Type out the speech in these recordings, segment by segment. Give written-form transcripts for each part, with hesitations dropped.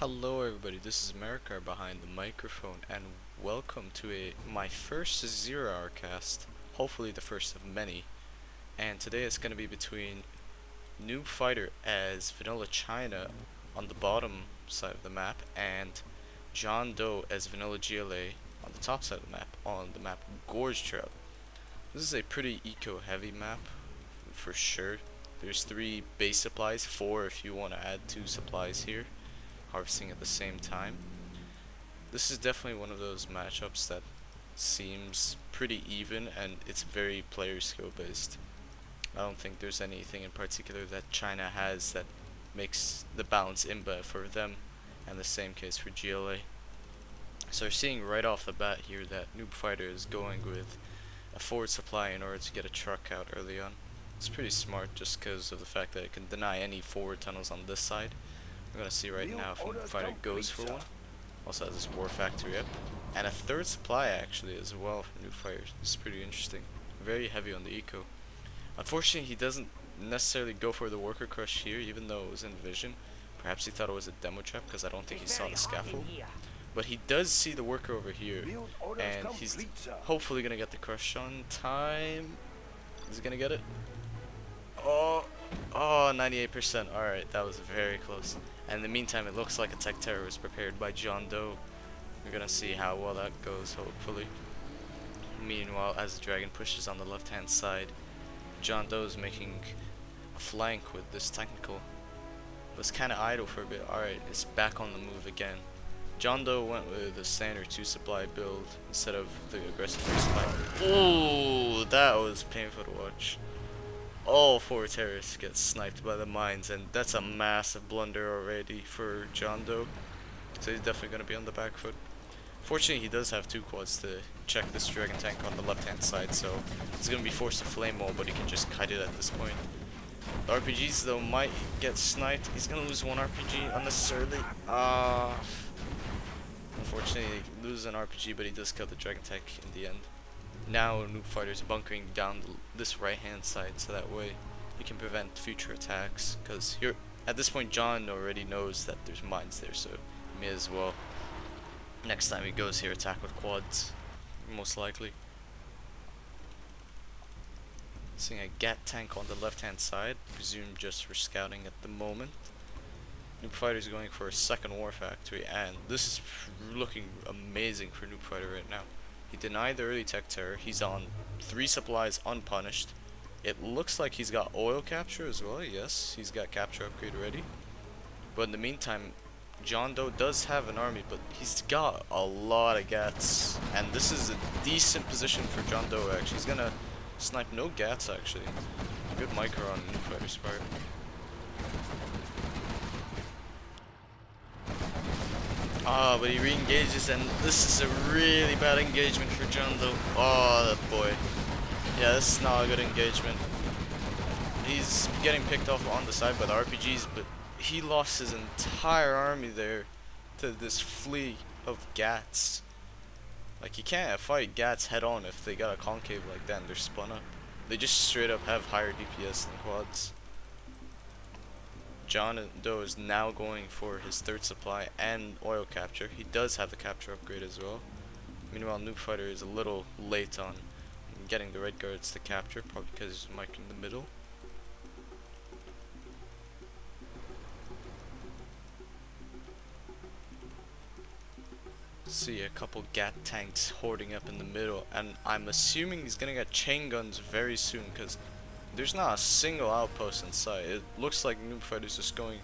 Hello everybody, this is America behind the microphone and welcome to my first Zero Hour cast, hopefully the first of many. And today it's going to be between Noobfighter as Vanilla China on the bottom side of the map and John Doe as Vanilla GLA on the top side of the map, on the map Gorge Trail. This is a pretty eco-heavy map for sure. There's 3 base supplies, 4 if you want to add 2 supplies here, harvesting at the same time. This is definitely one of those matchups that seems pretty even and it's very player skill based. I don't think there's anything in particular that China has that makes the balance imba for them, and the same case for GLA. So we're seeing right off the bat here that Noobfighter is going with a forward supply in order to get a truck out early on. It's pretty smart just because of the fact that it can deny any forward tunnels on this side. We're gonna see right now if Noobfighter goes for one. Also has this war factory up. And a third supply actually as well for Noobfighter. This is pretty interesting. Very heavy on the eco. Unfortunately he doesn't necessarily go for the worker crush here even though it was in vision. Perhaps he thought it was a demo trap because I don't think he saw the scaffold. But he does see the worker over here. And he's hopefully gonna get the crush on time. Is he gonna get it? Oh, 98%. Alright, that was very close. And in the meantime, it looks like a tech terror was prepared by John Doe. We're gonna see how well that goes, hopefully. Meanwhile, as the dragon pushes on the left-hand side, John Doe is making a flank with this technical. It was kind of idle for a bit. Alright, it's back on the move again. John Doe went with a standard 2 supply build instead of the aggressive 3 supply. Ooh, that was painful to watch. All 4 terrorists get sniped by the mines, and that's a massive blunder already for John Doe. So he's definitely going to be on the back foot. Fortunately, he does have 2 quads to check this dragon tank on the left-hand side, so he's going to be forced to flame wall, but he can just kite it at this point. The RPGs, though, might get sniped. He's going to lose 1 RPG unnecessarily. Unfortunately, he loses an RPG, but he does kill the dragon tank in the end. Now Noobfighter's bunkering down this right hand side so that way he can prevent future attacks, because here at this point John already knows that there's mines there, so he may as well next time he goes here attack with quads, most likely. Seeing a Gat tank on the left hand side, presume just for scouting at the moment. Noobfighter's going for a second war factory, and this is looking amazing for Noobfighter right now. He denied the early tech terror. He's on 3 supplies unpunished. It looks like he's got oil capture as well. Yes, he's got capture upgrade ready. But in the meantime, John Doe does have an army, but he's got a lot of gats. And this is a decent position for John Doe actually. He's gonna snipe no gats actually. Good micro on Noobfighter's part. But he re-engages, and this is a really bad engagement for John Doe. Oh, that boy. Yeah, this is not a good engagement. He's getting picked off on the side by the RPGs, but he lost his entire army there to this fleet of Gats. Like, you can't fight Gats head on if they got a concave like that and they're spun up. They just straight up have higher DPS than quads. John Doe is now going for his 3rd supply and oil capture. He does have the capture upgrade as well. Meanwhile, Noobfighter is a little late on getting the red guards to capture, probably because he's Mike in the middle. See a couple Gat tanks hoarding up in the middle, and I'm assuming he's gonna get chain guns very soon because there's not a single outpost in sight. It looks like Noobfighter's just going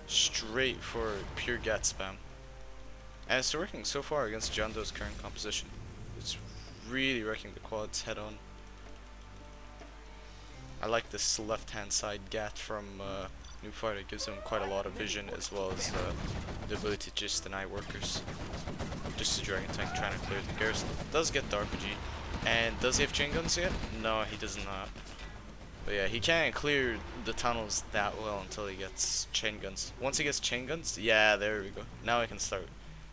straight for pure Gat spam. And it's working so far against John Doe's current composition. It's really wrecking the quads head on. I like this left hand side Gat from Noobfighter. It gives him quite a lot of vision as well as the ability to just deny workers. Just a dragon tank trying to clear the garrison. Does get the RPG. And does he have chain guns yet? No, he does not. But yeah, he can't clear the tunnels that well until he gets chain guns. Once he gets chain guns, yeah, there we go. Now I can start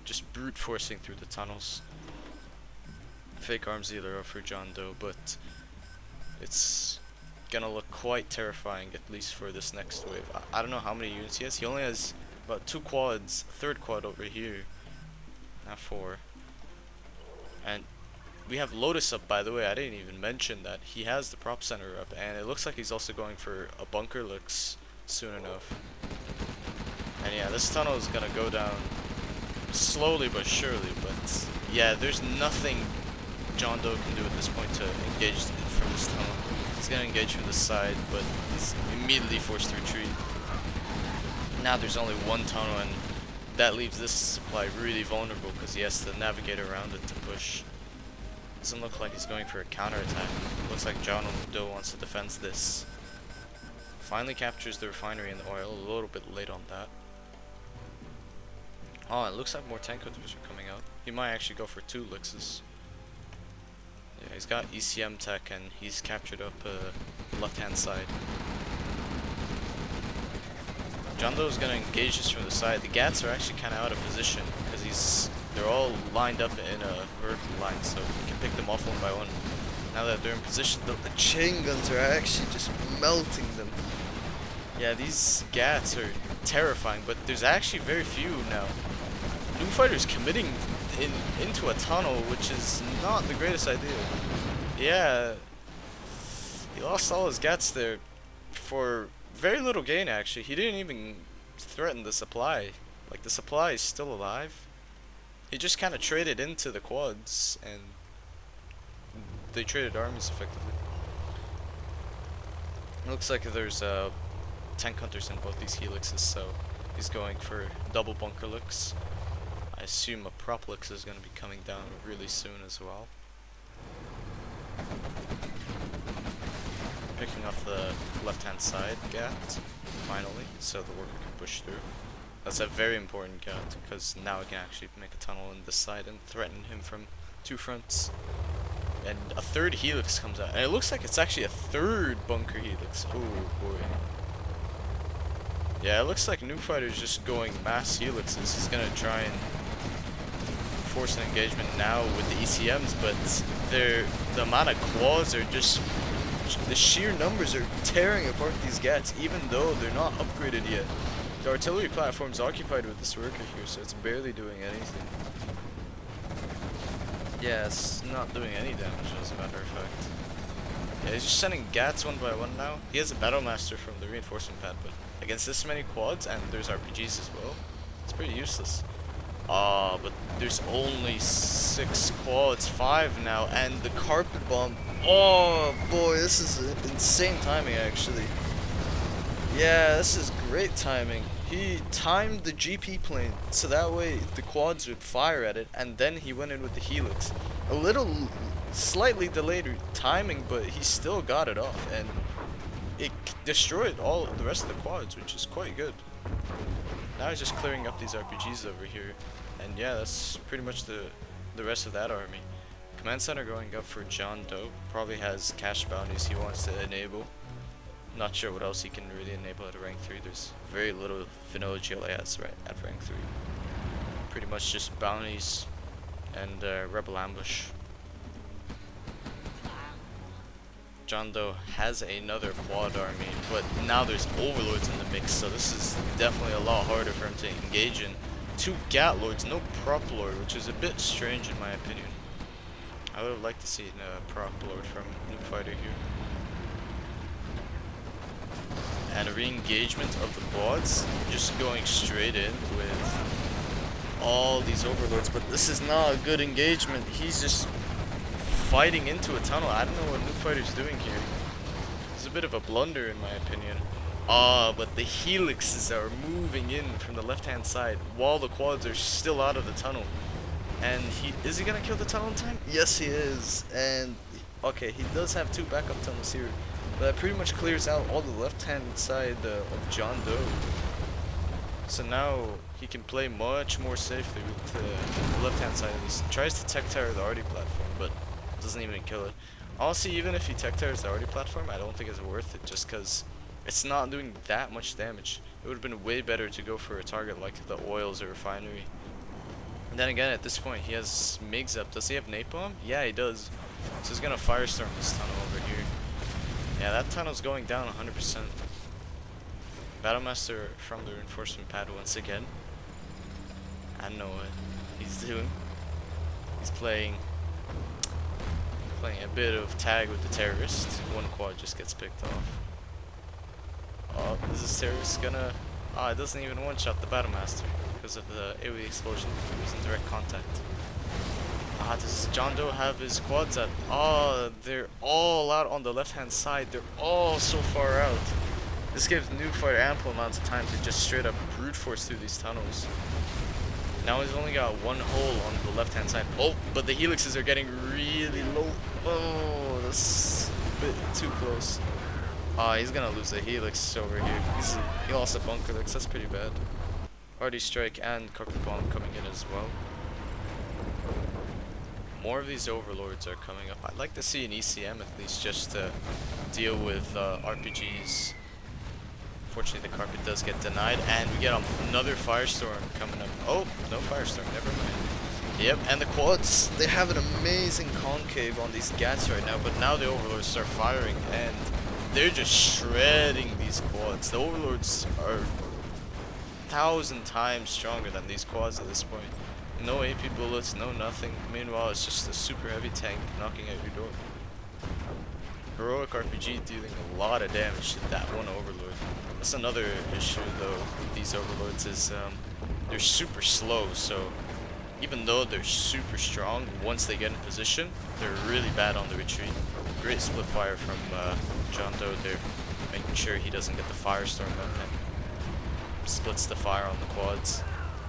just brute forcing through the tunnels. Fake arms dealer for John Doe, but it's gonna look quite terrifying, at least for this next wave. I don't know how many units he has. He only has about 2 quads, third quad over here. Not 4. And we have Lotus up, by the way. I didn't even mention that he has the prop center up, and it looks like he's also going for a bunker looks soon enough. And yeah, this tunnel is gonna go down slowly but surely, but yeah, there's nothing John Doe can do at this point to engage from this tunnel. He's gonna engage from the side, but he's immediately forced to retreat. Now there's only one tunnel, and that leaves this supply really vulnerable because he has to navigate around it to push. Doesn't look like he's going for a counterattack. Looks like John Doe wants to defend this. Finally captures the refinery and the oil, a little bit late on that. Oh, it looks like more tank hunters are coming out. He might actually go for 2 Lixes. Yeah, he's got ECM tech and he's captured up left hand side. John Doe is going to engage this from the side. The Gats are actually kind of out of position because they're all lined up in a vertical line, so you can pick them off one by one. Now that they're in position, the chain guns are actually just melting them. Yeah, these Gats are terrifying, but there's actually very few now. Noobfighter's committing into a tunnel, which is not the greatest idea. Yeah, he lost all his Gats there for very little gain, actually. He didn't even threaten the supply. Like, the supply is still alive. He just kind of traded into the quads, and they traded armies effectively. It looks like there's tank hunters in both these helixes, so he's going for double bunker looks. I assume a prop lux is going to be coming down really soon as well. Picking off the left hand side Gat, finally, so the worker can push through. That's a very important Gat, because now we can actually make a tunnel in this side and threaten him from 2 fronts. And a 3rd helix comes out, and it looks like it's actually a 3rd bunker helix. Oh boy. Yeah, it looks like Noobfighter's just going mass helixes. He's gonna try and force an engagement now with the ECMs, but the amount of quads are just, the sheer numbers are tearing apart these Gats, even though they're not upgraded yet. The artillery platform's occupied with this worker here, so it's barely doing anything. Yeah, it's not doing any damage, as a matter of fact. Yeah, he's just sending Gats one by one now. He has a Battle Master from the reinforcement pad, but against this many quads, and there's RPGs as well, it's pretty useless. But there's only 6 quads, 5 now, and the carpet bomb. Oh boy, this is insane timing, actually. Yeah, this is great timing. He timed the GP plane so that way the quads would fire at it, and then he went in with the helix. A little slightly delayed timing, but he still got it off, and it destroyed all the rest of the quads, which is quite good. Now he's just clearing up these RPGs over here, and yeah, that's pretty much the rest of that army. Command center going up for John Doe. Probably has cash bounties he wants to enable. Not sure what else he can really enable at rank 3. There's very little vanilla GLA at rank 3. Pretty much just bounties and rebel ambush. John Doe has another quad army, but now there's overlords in the mix, so this is definitely a lot harder for him to engage in. 2 Gat lords, no prop lord, which is a bit strange in my opinion. I would have liked to see a prop lord from Noobfighter here. And a re-engagement of the quads, just going straight in with all these overlords, but this is not a good engagement. He's just fighting into a tunnel. I don't know what Noobfighter's doing here. It's a bit of a blunder in my opinion. But the helixes are moving in from the left hand side while the quads are still out of the tunnel. And is he gonna kill the tunnel in time? Yes, he is. And okay, he does have 2 backup tunnels here. But that pretty much clears out all the left hand side of John Doe. So now he can play much more safely with the left hand side of this. Tries to tech tower the Arty platform, but doesn't even kill it. Honestly, even if he tech towers the Arty platform, I don't think it's worth it, just because it's not doing that much damage. It would have been way better to go for a target like the oils or refinery. And then again, at this point, he has MiGs up. Does he have napalm? Yeah, he does. So he's gonna firestorm this tunnel over here. Yeah, that tunnel's going down 100%. Battlemaster from the reinforcement pad once again. I don't know what he's doing. He's playing a bit of tag with the terrorist. One quad just gets picked off. Oh, is this terrorist gonna... Ah, it doesn't even one-shot the Battlemaster because of the AoE explosion. He was in direct contact. Ah, does John Doe have his quads at... Oh, they're all out on the left-hand side. They're all so far out. This gives Noobfighter ample amounts of time to just straight up brute force through these tunnels. Now he's only got one hole on the left-hand side. Oh, but the helixes are getting really low. Oh, that's a bit too close. Ah, he's gonna lose the helix over here. He lost a bunker helix. That's pretty bad. RD strike and carpet bomb coming in as well. More of these overlords are coming up. I'd like to see an ECM at least just to deal with RPGs. Unfortunately, the carpet does get denied, and we get another firestorm coming up. Oh, no firestorm, never mind. Yep, and the quads, they have an amazing concave on these gats right now, but now the overlords start firing, and they're just shredding these quads. The overlords are 1,000 times stronger than these quads at this point. No AP bullets, no nothing. Meanwhile, it's just a super heavy tank knocking at your door. Heroic RPG dealing a lot of damage to that one overlord. That's another issue though with these overlords is they're super slow, so even though they're super strong, once they get in position, they're really bad on the retreat. Great split fire from John Doe there, making sure he doesn't get the firestorm up and splits the fire on the quads.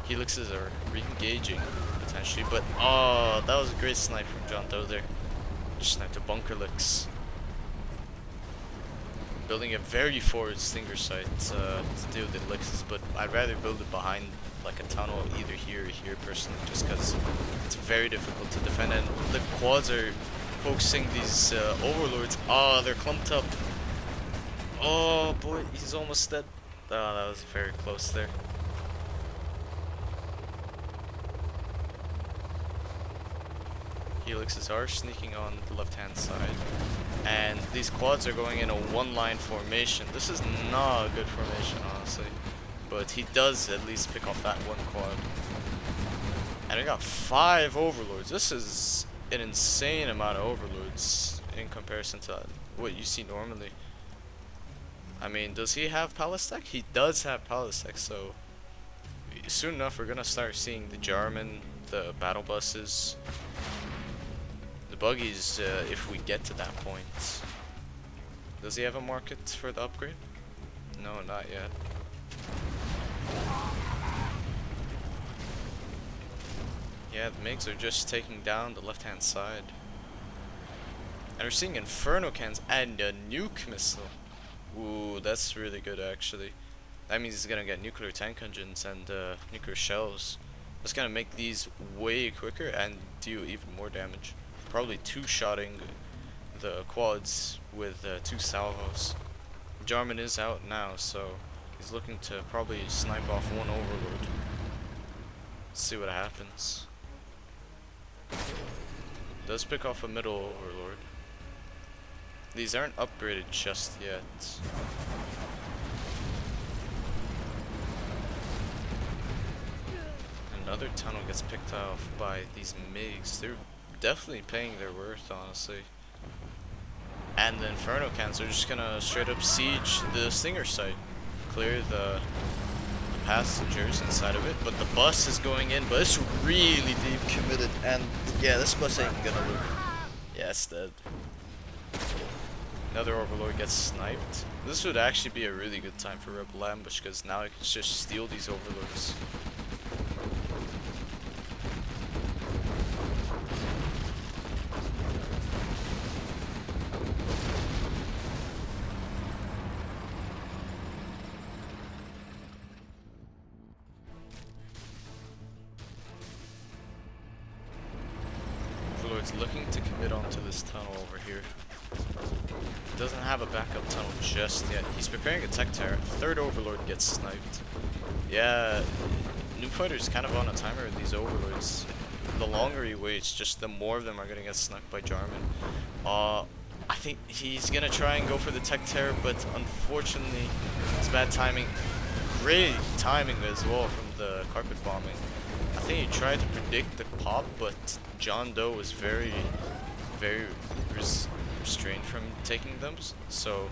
Helixes are re-engaging potentially, but oh, that was a great snipe from John Doe there. Just sniped a bunker licks. Building a very forward stinger site to deal with the elixir, but I'd rather build it behind like a tunnel either here or here personally, just because it's very difficult to defend, and the quads are focusing these overlords. Oh, they're clumped up. Oh boy, he's almost dead. Oh, that was very close there. Helixes are sneaking on the left-hand side, and these quads are going in a one-line formation. This is not a good formation, honestly, but he does at least pick off that one quad. And I got 5 overlords. This is an insane amount of overlords in comparison to what you see normally. I mean, does he have palace tech? He does have palace tech, so soon enough we're gonna start seeing the Jarman, the battle buses, the buggies, if we get to that point. Does he have a market for the upgrade? No, not yet. Yeah, the MiGs are just taking down the left-hand side. And we're seeing Inferno cans and a nuke missile. Ooh, that's really good actually. That means he's gonna get nuclear tank engines and nuclear shells. That's gonna make these way quicker and do even more damage. Probably two-shotting the quads with 2 salvos. Jarman is out now, so he's looking to probably snipe off one overlord. See what happens. Does pick off a middle overlord. These aren't upgraded just yet. Another tunnel gets picked off by these MiGs. They're definitely paying their worth, honestly. And the Inferno cans are just gonna straight up siege the Stinger site. Clear the passengers inside of it, but the bus is going in, but it's really deep committed, and yeah, this bus ain't gonna live. Yeah, it's dead. Another overlord gets sniped. This would actually be a really good time for Rebel Ambush, because now I can just steal these overlords. Overlord's looking to commit onto this tunnel over here. Doesn't have a backup tunnel just yet. He's preparing a tech turret. Third overlord gets sniped. Yeah, Noobfighter's kind of on a timer with these overlords. The longer he waits, just the more of them are gonna get sniped by Jarman. I think he's gonna try and go for the tech terror, but unfortunately, it's bad timing. Great timing as well from the carpet bombing. I think he tried to predict the pop, but John Doe was very restrained from taking them, so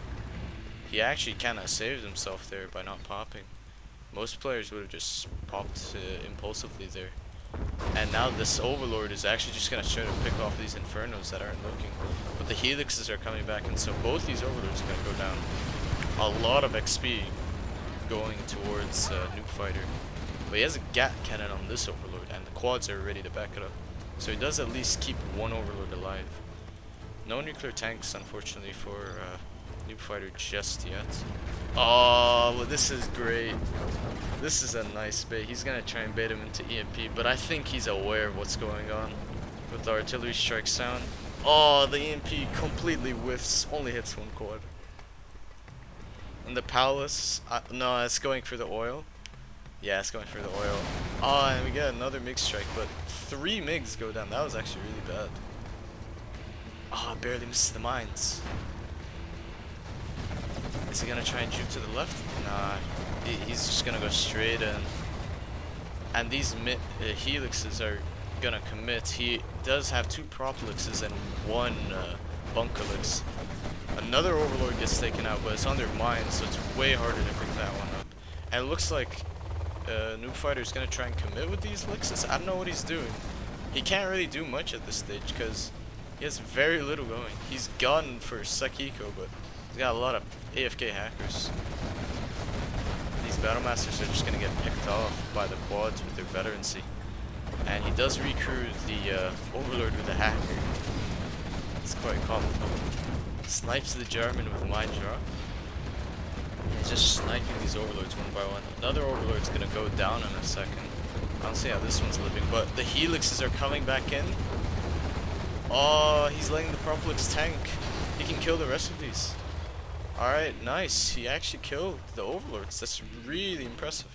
he actually kind of saved himself there by not popping. Most players would have just popped impulsively there. And now this Overlord is actually just going to try to pick off these Infernos that aren't looking. But the Helixes are coming back, and so both these Overlords are going to go down. A lot of XP going towards Noobfighter. But he has a Gat cannon on this Overlord, and the quads are ready to back it up. So he does at least keep one Overlord alive. No nuclear tanks, unfortunately, for Noobfighter just yet. Oh, well, this is great. This is a nice bait. He's gonna try and bait him into EMP, but I think he's aware of what's going on with the artillery strike sound. Oh, the EMP completely whiffs, only hits one quad. And the Palace, no, it's going for the oil. Yeah, it's going for the oil. Oh, and we get another MiG strike, but 3 MiGs go down. That was actually really bad. Oh, barely misses the mines. Is he gonna try and juke to the left? Nah, he's just gonna go straight in. And these helixes are gonna commit. He does have 2 proplixes and 1 bunkerlix. Another Overlord gets taken out, but it's under mines, so it's way harder to pick that one up. And it looks like Noobfighter's gonna try and commit with these lixes. I don't know what he's doing. He can't really do much at this stage because he has very little going. He's gone for Sec Eco, but he's got a lot of AFK hackers. These Battlemasters are just gonna get picked off by the quads with their veterancy. And he does recruit the Overlord with a hacker. It's quite comical. Snipes the German with mine drop. He's just sniping these Overlords one by one. Another Overlord's gonna go down in a second. I don't see how this one's living, but the Helixes are coming back in. Oh, he's letting the Proplix tank. He can kill the rest of these. Alright, nice. He actually killed the Overlords. That's really impressive.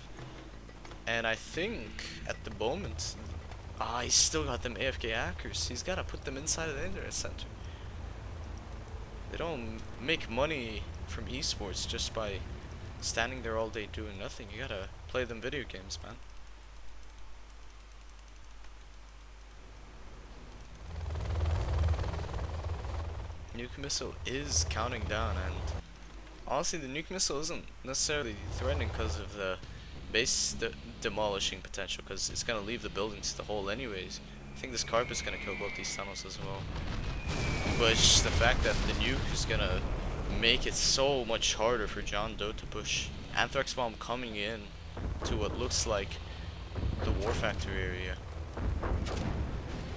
And I think at the moment, he's still got them AFK hackers. He's got to put them inside of the internet center. They don't make money from esports just by standing there all day doing nothing. You gotta play them video games, man. Nuke missile is counting down, and honestly the nuke missile isn't necessarily threatening because of the base demolishing potential, because it's gonna leave the buildings to the hole anyways. I think this carpet's gonna kill both these tunnels as well. But it's just the fact that the nuke is gonna make it so much harder for John Doe to push. Anthrax bomb coming in to what looks like the war factory area.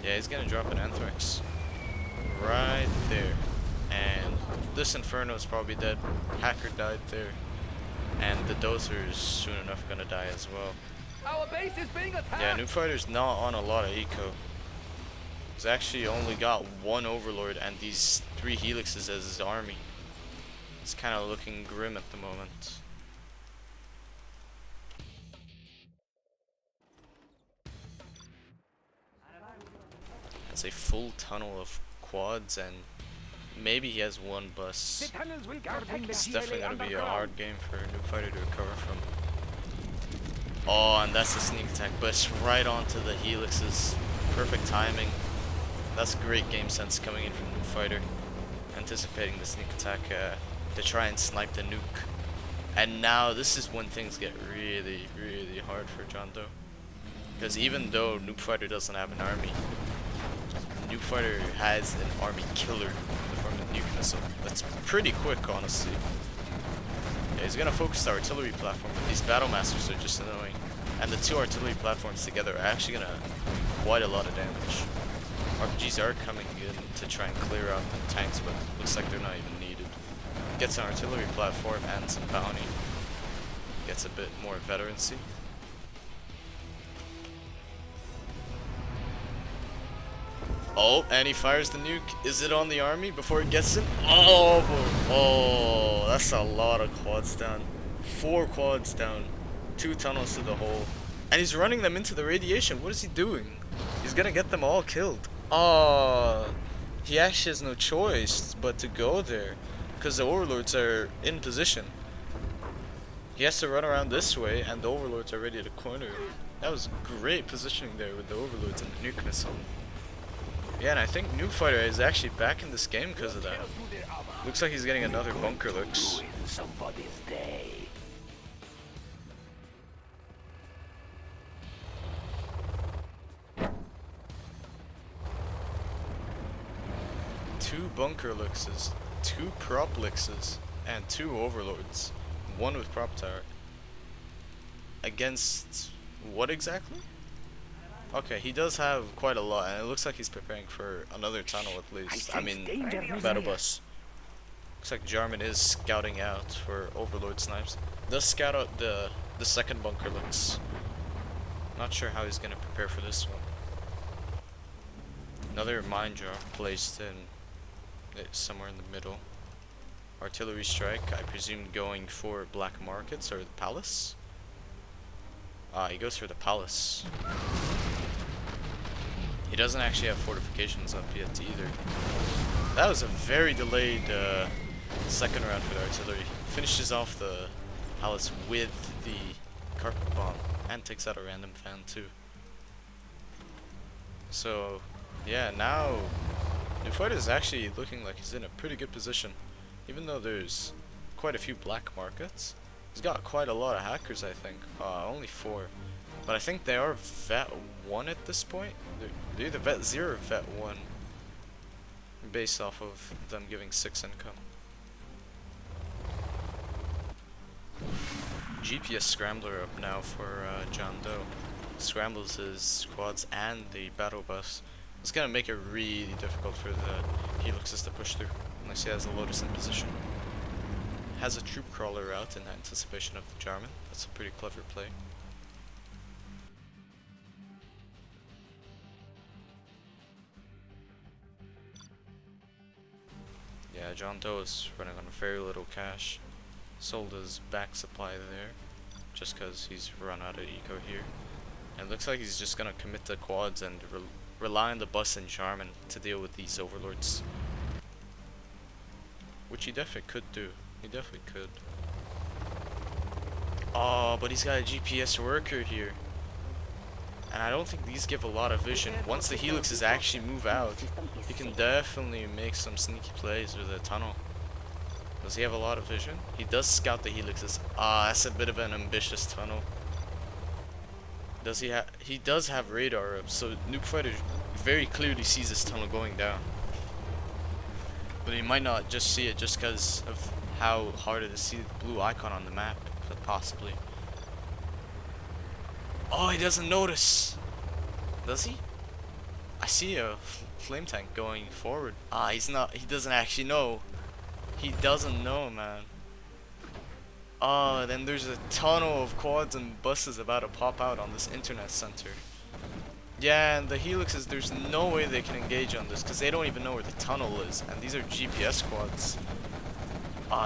Yeah, he's gonna drop an Anthrax right there. And this Inferno is probably dead. Hacker died there. And the Dozer is soon enough gonna die as well. Our base is being attacked. Yeah, Noobfighter's not on a lot of eco. He's actually only got 1 Overlord and these 3 Helixes as his army. It's kind of looking grim at the moment. That's a full tunnel of quads, and maybe he has 1 bus. It's definitely going to be a hard game for Noobfighter to recover from. Oh, and that's a sneak attack, but it's right onto the Helixes. Perfect timing. That's great game sense coming in from Noobfighter. Anticipating the sneak attack to try and snipe the nuke. And now this is when things get really, really hard for John Doe. Because even though Noobfighter doesn't have an army, Noobfighter has an army killer in the form of the nuke missile. That's pretty quick, honestly. Yeah, he's gonna focus the artillery platform, but these Battlemasters are just annoying. And the 2 artillery platforms together are actually gonna do quite a lot of damage. RPGs are coming in to try and clear out the tanks, but looks like they're not even needed. Gets an artillery platform and some bounty. Gets a bit more veterancy. Oh, and he fires the nuke. Is it on the army before it gets it? Oh, that's a lot of quads down. 4 quads down. 2 tunnels to the hole. And he's running them into the radiation. What is he doing? He's gonna get them all killed. Oh, he actually has no choice but to go there, because the overlords are in position. He has to run around this way, and the overlords are ready to corner him. That was great positioning there with the overlords and the nuke missile. Yeah, and I think Noobfighter is actually back in this game because of that. Looks like he's getting another bunker looks. Somebody's day. Two bunker luxes, two prop lixes, and two overlords. One with prop tower. Against what exactly? Okay, he does have quite a lot, and it looks like he's preparing for another tunnel at least. I mean, battle bus. Looks like Jarman is scouting out for overlord snipes. Does scout out the second bunker looks. Not sure how he's gonna prepare for this one. Another mine jar placed in somewhere in the middle. Artillery strike, I presume going for black markets or the palace. He goes for the palace. He doesn't actually have fortifications up yet either. That was a very delayed second round for the artillery. Finishes off the palace with the carpet bomb and takes out a random fan too. So yeah, now Noobfighter is actually looking like he's in a pretty good position. Even though there's quite a few black markets, he's got quite a lot of hackers, I think. Only 4. But I think they are Vet 1 at this point. They're either Vet 0 or Vet 1. Based off of them giving 6 income. GPS Scrambler up now for John Doe. Scrambles his squads and the battle bus. It's gonna make it really difficult for the Helixes to push through. Unless he has a Lotus in position. Has a troop crawler out in anticipation of the Jarman. That's a pretty clever play. Yeah, John Doe is running on very little cash. Sold his back supply there, just because he's run out of eco here. And it looks like he's just gonna commit to quads and rely on the bus and Jarman to deal with these overlords. Which he definitely could do. He definitely could. Oh, but he's got a GPS worker here. And I don't think these give a lot of vision. Once the helixes actually move out, he can definitely make some sneaky plays with a tunnel. Does he have a lot of vision? He does scout the helixes. That's a bit of an ambitious tunnel. Does he have? He does have radar up, so Noobfighter very clearly sees this tunnel going down. But he might not just see it just because of how hard it is to see the blue icon on the map, but possibly. Oh, he doesn't notice. Does he? I see a flame tank going forward. He's not. He doesn't actually know. He doesn't know, man. Then there's a tunnel of quads and buses about to pop out on this internet center. Yeah, and the helixes, there's no way they can engage on this because they don't even know where the tunnel is, and these are GPS quads.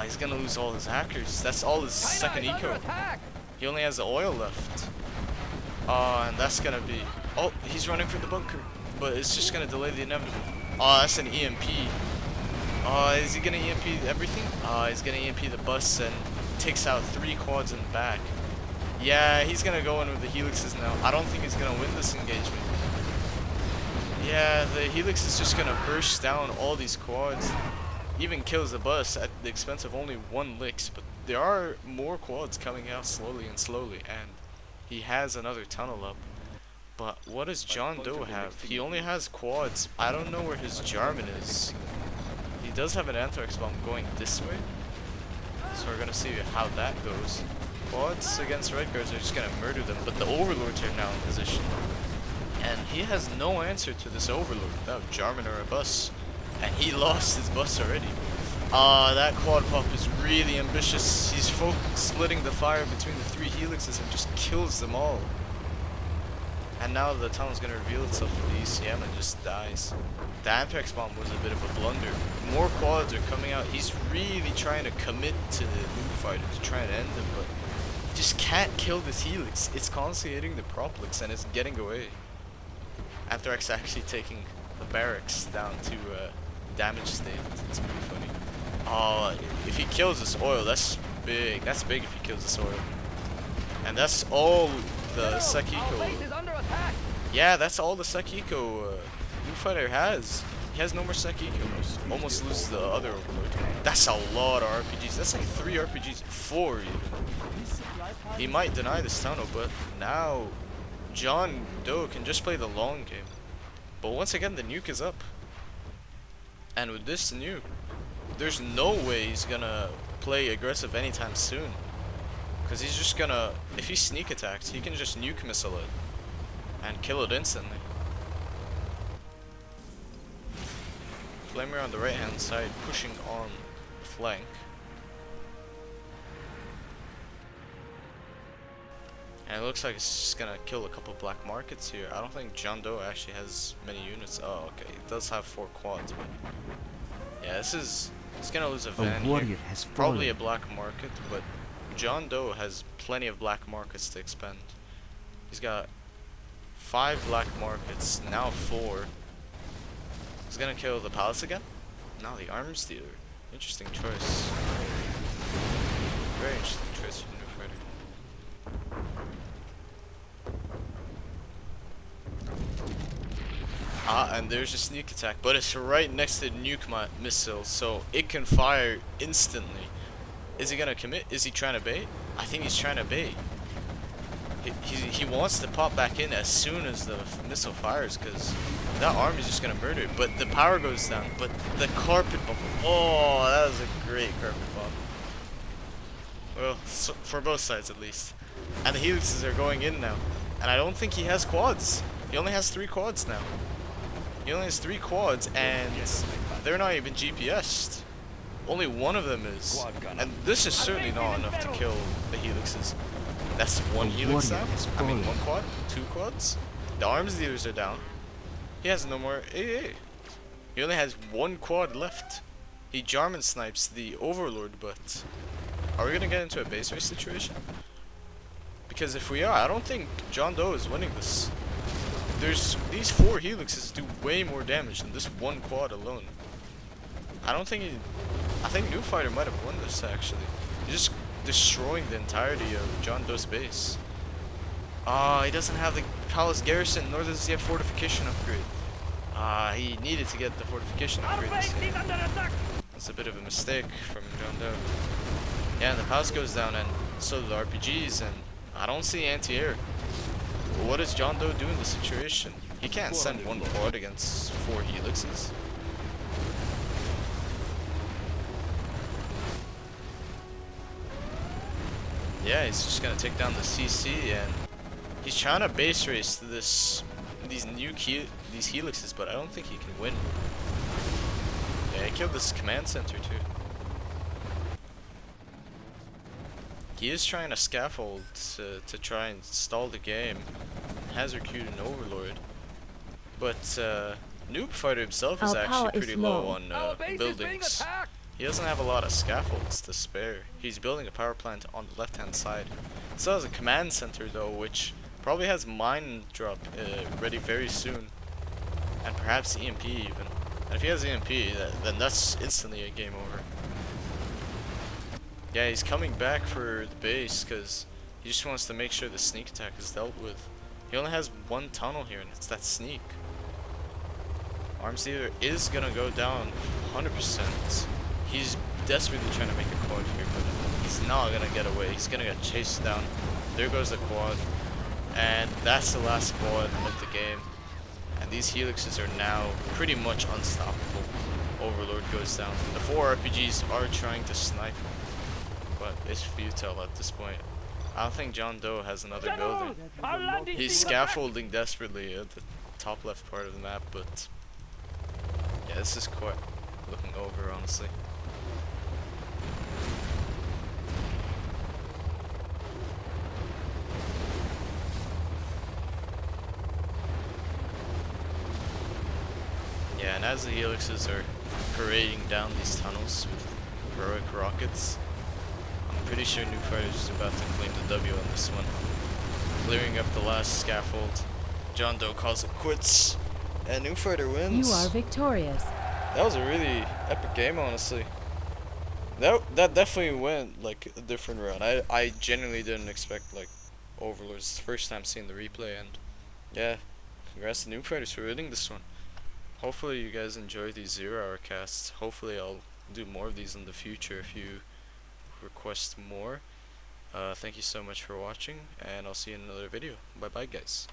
He's gonna lose all his hackers. That's all his second eco. He only has the oil left. And that's gonna be... Oh, he's running for the bunker, but it's just gonna delay the inevitable. That's an EMP. Is he gonna EMP everything? He's gonna EMP the bus and takes out 3 quads in the back. Yeah, he's gonna go in with the helixes now. I don't think he's gonna win this engagement. Yeah, the helix is just gonna burst down all these quads. Even kills the bus at the expense of only 1 licks, but there are more quads coming out slowly and slowly, and he has another tunnel up. But what does John Doe have? He only has quads. I don't know where his Jarman is. He does have an Anthrax bomb going this way, so we're gonna see how that goes. Quads against red guards are just gonna murder them, but the overlords are now in position. And he has no answer to this overlord without Jarman or a bus. And he lost his bus already. That quad pop is really ambitious. He's splitting the fire between the 3 helixes and just kills them all. And now the tunnel's gonna reveal itself for the ECM and just dies. The Anthrax bomb was a bit of a blunder. More quads are coming out. He's really trying to commit to the Noobfighter to try and end him, but he just can't kill this helix. It's constantly hitting the proplix and it's getting away. Anthrax actually taking the barracks down to damage state. It's pretty funny. Oh, if he kills this oil, that's big. That's big if he kills this oil. And that's all the Sekiko. Yeah, that's all the Sekiko Noobfighter has. He has no more Sekiko. Almost loses the other Overlord. That's a lot of RPGs. That's like 3 RPGs. 4 even. He might deny this tunnel, but now John Doe can just play the long game. But once again, the nuke is up. And with this nuke, there's no way he's gonna play aggressive anytime soon. Because he's just gonna, if he sneak attacks, he can just nuke missile it and kill it instantly. Flamer on the right hand side, pushing on flank. And it looks like it's just gonna kill a couple black markets here. I don't think John Doe actually has many units. Oh, okay, it does have 4 quads, but yeah, he's gonna lose a van here. Probably a black market, but John Doe has plenty of black markets to expend. He's got 5 black markets, now 4. He's gonna kill the palace again? No, the arms dealer. Interesting choice. Very interesting choice from Noobfighter. And there's a sneak attack, but it's right next to the nuke missile, so it can fire instantly. Is he gonna commit? Is he trying to bait? I think he's trying to bait. He wants to pop back in as soon as the missile fires, because that arm is just gonna murder it. But the power goes down. But the carpet bomb. Oh, that was a great carpet bomb. Well, so, for both sides at least. And the helixes are going in now. And I don't think he has quads. He only has 3 quads now. He only has 3 quads, and they're not even GPS'd. Only one of them is. And this is certainly not enough to kill the helixes. That's 1 helix now. I mean, 1 quad? 2 quads? The arms dealers are down. He has no more AA. He only has 1 quad left. He Jarman snipes the Overlord, but are we gonna get into a base race situation? Because if we are, I don't think John Doe is winning this. These 4 helixes do way more damage than this 1 quad alone. I think Noobfighter might have won this actually. He's just destroying the entirety of John Doe's base. He doesn't have the palace garrison, nor does he have fortification upgrade. He needed to get the fortification upgrade. That's a bit of a mistake from John Doe. Yeah, and the palace goes down, and so do the RPGs, and I don't see anti-air. But what does John Doe do in this situation? He can't send 1 quad against 4 helixes. Yeah, he's just gonna take down the CC, and he's trying to base race these helixes, but I don't think he can win. Yeah, he killed this command center too. He is trying to scaffold to try and stall the game. Has recruited an Overlord, but Noobfighter himself is actually pretty low on buildings. He doesn't have a lot of scaffolds to spare. He's building a power plant on the left hand side. Still has a command center though, which probably has mine drop ready very soon, and perhaps EMP even. And if he has EMP, then that's instantly a game over. Yeah, he's coming back for the base because he just wants to make sure the sneak attack is dealt with. He only has 1 tunnel here, and it's that sneak. Arms Dealer is gonna go down 100%. He's desperately trying to make a quad here, but he's not gonna get away. He's gonna get chased down. There goes the quad. And that's the last quad of the game. And these helixes are now pretty much unstoppable. Overlord goes down. The 4 RPGs are trying to snipe, but it's futile at this point. I don't think John Doe has another building. He's scaffolding desperately at the top left part of the map, but yeah, this is quite looking over, honestly. Yeah, and as the helixes are parading down these tunnels with heroic rockets, I'm pretty sure Noobfighter is about to claim the W on this one. Clearing up the last scaffold, John Doe calls it quits, and Noobfighter wins. You are victorious. That was a really epic game, honestly. That definitely went like a different route. I genuinely didn't expect like Overlord. It's the first time seeing the replay, and yeah, congrats to Noobfighters for winning this one. Hopefully you guys enjoy these 0 hour casts. Hopefully I'll do more of these in the future if you request more. Thank you so much for watching, and I'll see you in another video. Bye bye, guys.